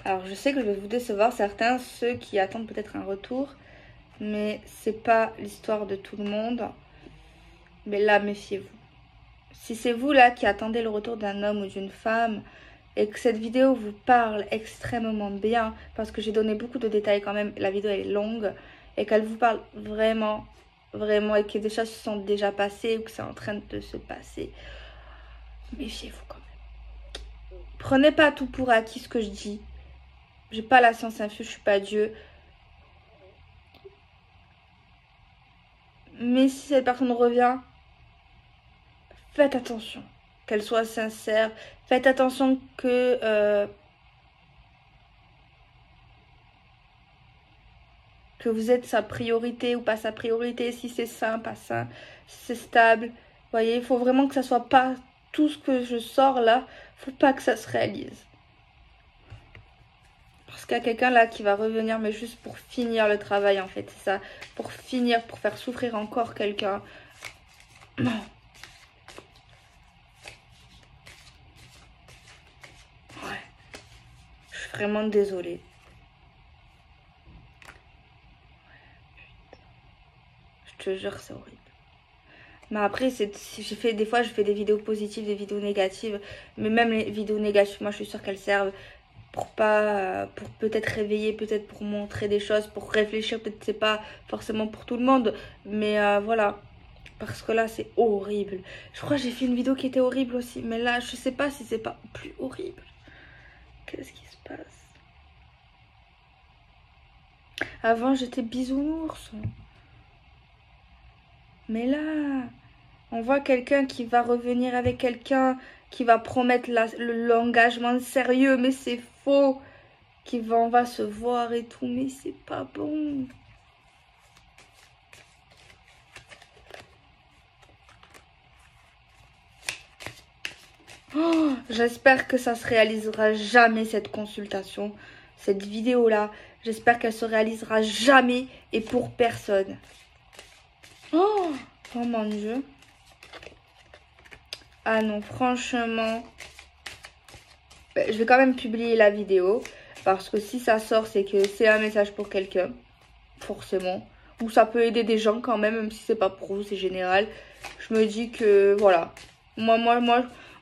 Alors, je sais que je vais vous décevoir certains, ceux qui attendent peut-être un retour. Mais c'est pas l'histoire de tout le monde. Mais là, méfiez-vous. Si c'est vous là qui attendez le retour d'un homme ou d'une femme et que cette vidéo vous parle extrêmement bien, parce que j'ai donné beaucoup de détails quand même, la vidéo est longue, et qu'elle vous parle vraiment, vraiment, et que des choses se sont déjà passées ou que c'est en train de se passer, méfiez-vous quand même. Prenez pas tout pour acquis ce que je dis. J'ai pas la science infuse, je suis pas Dieu. Mais si cette personne revient, faites attention, qu'elle soit sincère. Faites attention que vous êtes sa priorité ou pas sa priorité, si c'est sain, pas sain, si c'est stable. Vous voyez, il faut vraiment que ça soit pas tout ce que je sors là, faut pas que ça se réalise. Parce qu'il y a quelqu'un là qui va revenir, mais juste pour finir le travail en fait, c'est ça. Pour finir, pour faire souffrir encore quelqu'un. Non. Ouais. Je suis vraiment désolée. Je te jure, c'est horrible. Mais après, des fois, je fais des vidéos positives, des vidéos négatives. Mais même les vidéos négatives, moi, je suis sûre qu'elles servent pour peut-être réveiller, peut-être pour montrer des choses, pour réfléchir. Peut-être c'est pas forcément pour tout le monde. Mais voilà. Parce que là, c'est horrible. Je crois que j'ai fait une vidéo qui était horrible aussi. Mais là, je sais pas si c'est pas plus horrible. Qu'est-ce qui se passe? Avant, j'étais bisounours. Mais là, on voit quelqu'un qui va revenir avec quelqu'un qui va promettre l'engagement sérieux, mais c'est faux. On va se voir et tout, mais c'est pas bon. Oh, j'espère que ça se réalisera jamais cette consultation, cette vidéo-là. J'espère qu'elle se réalisera jamais et pour personne. Oh mon Dieu. Ah non, franchement, je vais quand même publier la vidéo. Parce que si ça sort, c'est que c'est un message pour quelqu'un. Forcément. Ou ça peut aider des gens quand même si c'est pas pour vous, c'est général. Je me dis que, voilà. Moi,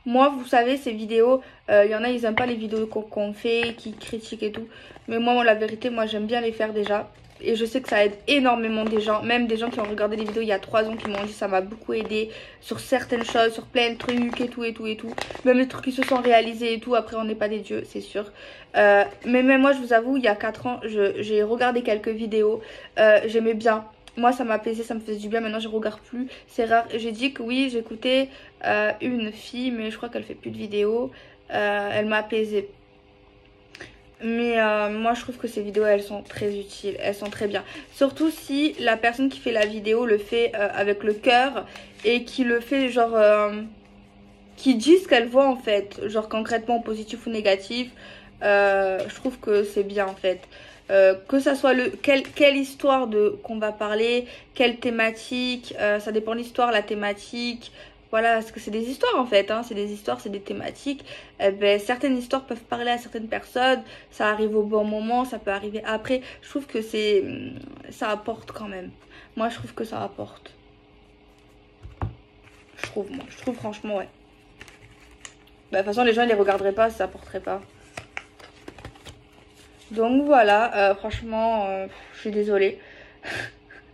vous savez, ces vidéos, il y en a, ils aiment pas les vidéos qu'on fait, qui critiquent et tout. Mais moi, la vérité, moi, j'aime bien les faire déjà. Et je sais que ça aide énormément des gens, même des gens qui ont regardé les vidéos il y a 3 ans qui m'ont dit ça m'a beaucoup aidé sur certaines choses, sur plein de trucs et tout et tout et tout. Même les trucs qui se sont réalisés et tout, après on n'est pas des dieux, c'est sûr. Mais même moi je vous avoue, il y a 4 ans, j'ai regardé quelques vidéos, j'aimais bien. Moi ça m'apaisait, ça me faisait du bien, maintenant je regarde plus, c'est rare. J'ai dit que oui, j'écoutais une fille, mais je crois qu'elle fait plus de vidéos, elle m'a apaisée. Mais moi je trouve que ces vidéos elles sont très utiles, elles sont très bien. Surtout si la personne qui fait la vidéo le fait avec le cœur et qui le fait genre qui dit ce qu'elle voit en fait, genre concrètement positif ou négatif. Je trouve que c'est bien en fait. Que ça soit quelle histoire qu'on va parler, quelle thématique, ça dépend de l'histoire, la thématique. Voilà, parce que c'est des histoires en fait, hein, c'est des histoires, c'est des thématiques. Ben, certaines histoires peuvent parler à certaines personnes, ça arrive au bon moment, ça peut arriver après. Je trouve que ça apporte quand même. Moi, je trouve que ça apporte. Je trouve franchement, ouais. Ben, de toute façon, les gens, ils les regarderaient pas si ça apporterait pas. Donc voilà, franchement, je suis désolée.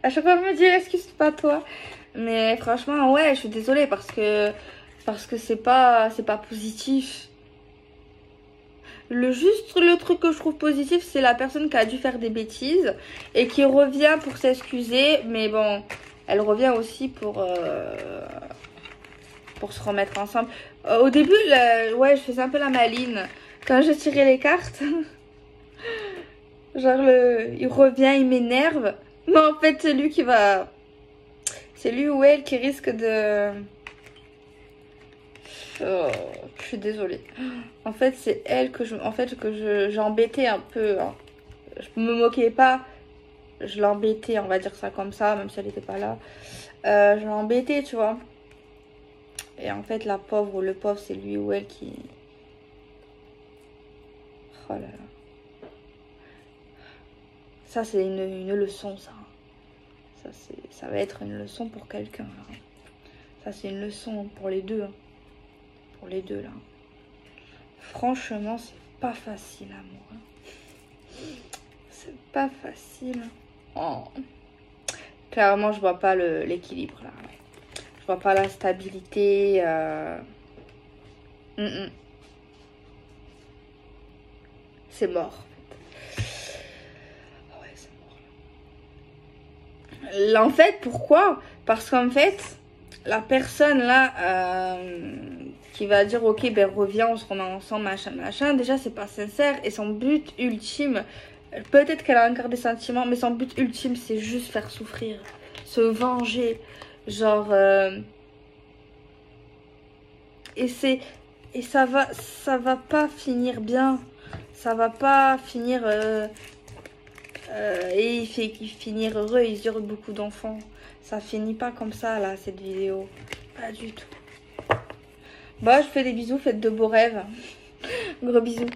À chaque fois, je me dis, excuse-pas toi. Mais franchement, ouais, je suis désolée parce que c'est pas positif. Le truc que je trouve positif, c'est la personne qui a dû faire des bêtises et qui revient pour s'excuser. Mais bon, elle revient aussi pour se remettre ensemble. Au début, ouais, je faisais un peu la maline. Quand je tirais les cartes, genre il revient, il m'énerve. Mais en fait, c'est lui qui va... C'est lui ou elle qui risque de... Oh, je suis désolée. En fait, c'est elle que j'ai embêté un peu. Hein. Je me moquais pas. Je l'embêtais, on va dire ça comme ça, même si elle n'était pas là. Je l'embêtais, tu vois. Et en fait, la pauvre ou le pauvre, c'est lui ou elle qui... Oh là là. Ça, c'est une leçon, ça. Ça va être une leçon pour quelqu'un. Ça, c'est une leçon pour les deux. Hein. Pour les deux, là. Franchement, c'est pas facile, amour. Hein. C'est pas facile. Oh. Clairement, je vois pas l'équilibre, là. Je vois pas la stabilité. C'est mort. Là, en fait, pourquoi? Parce qu'en fait, la personne là qui va dire ok, ben reviens, on se remet ensemble, machin, déjà c'est pas sincère. Et son but ultime, peut-être qu'elle a encore des sentiments, mais son but ultime c'est juste faire souffrir, se venger. Genre, et ça va pas finir bien. Ça va pas finir... et il fait finir heureux, ils eurent beaucoup d'enfants. Ça finit pas comme ça là, cette vidéo. Pas du tout. Bah, je fais des bisous, faites de beaux rêves. Gros bisous.